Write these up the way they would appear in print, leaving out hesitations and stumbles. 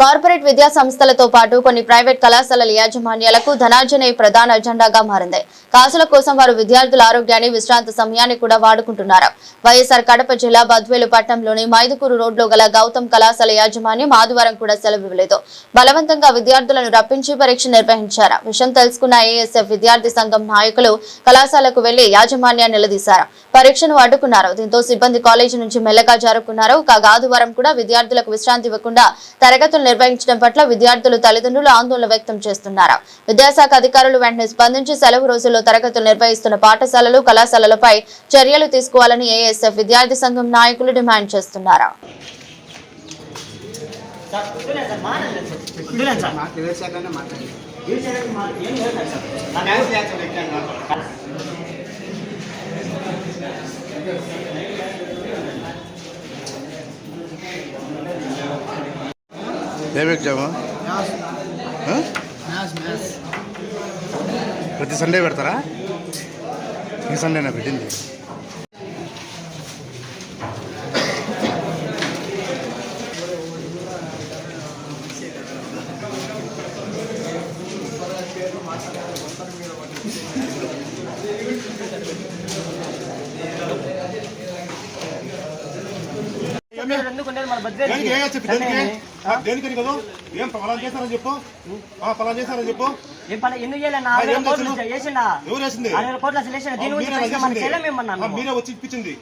Corporate విద్యా సంస్థలతో పాటు కొన్ని ప్రైవేట్ కళాశాలల యాజమాన్యాలకు ధనార్జనే ప్రధాన అజెండాగా మారింది. కాసుల కోసం వారు విద్యార్థుల ఆరోగ్యాన్ని, విశ్రాంతి సమయాన్ని కూడా వాడుకుంటున్నారు. వైఎస్ఆర్ కడప జిల్లా బద్వేలు పట్టణంలోని మైదుకూరు రోడ్లో గల గౌతమ్ కళాశాల యాజమాన్యం ఆదివారం కూడా సెలవు ఇవ్వలేదు. బలవంతంగా విద్యార్థులను రప్పించి పరీక్ష నిర్వహించారు. విషయం తెలుసుకున్న ఏఎస్ఎఫ్ విద్యార్థి సంఘం నాయకులు కళాశాలకు వెళ్లి యాజమాన్యాన్ని నిలదీశారు. పరీక్షను అడ్డుకున్నారు. దీంతో సిబ్బంది కాలేజీ నుంచి మెల్లగా జారుకున్నారు. కాగా ఆదివారం కూడా విద్యార్థులకు విశ్రాంతి ఇవ్వకుండా తరగతులు నిర్వహించడం పట్ల విద్యార్థుల తల్లిదండ్రులు ఆందోళన వ్యక్తం చేస్తున్నారు. విద్యాశాఖ అధికారులు వెంటనే స్పందించి సెలవు రోజుల్లో తరగతులు నిర్వహిస్తున్న పాఠశాలలు, కళాశాలలపై చర్యలు తీసుకోవాలని ఏఎస్ఎఫ్ విద్యార్థి సంఘం నాయకులు డిమాండ్ చేస్తున్నారు. ప్రతి సండే పెడతారా? ఈ సండేనా పెట్టింది? దేనికని కదా ఏం పలానా చేశారని చెప్పు, పలానా చేశారని చెప్పు. మీరే వచ్చి ఇప్పించింది.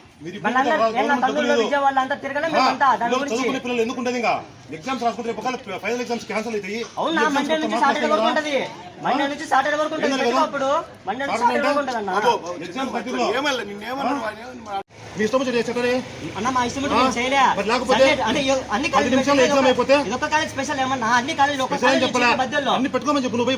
చదువుకునే పిల్లలు ఎందుకు ఉండదు? ఇంకా ఎగ్జామ్స్ రాసుకుంటే ఫైనల్ ఎగ్జామ్స్ క్యాన్సిల్ అవుతాయి. మీ ఇష్టం వచ్చి చెప్పండి అన్న. మా ఇష్టం లేకపోతే అన్ని నిమిషాలు ఎగ్జామ్ అయిపోతే స్పెషల్ ఏమన్నా అన్ని కాలేజ్ అన్ని పెట్టుకోమని చెప్పు. నువ్వు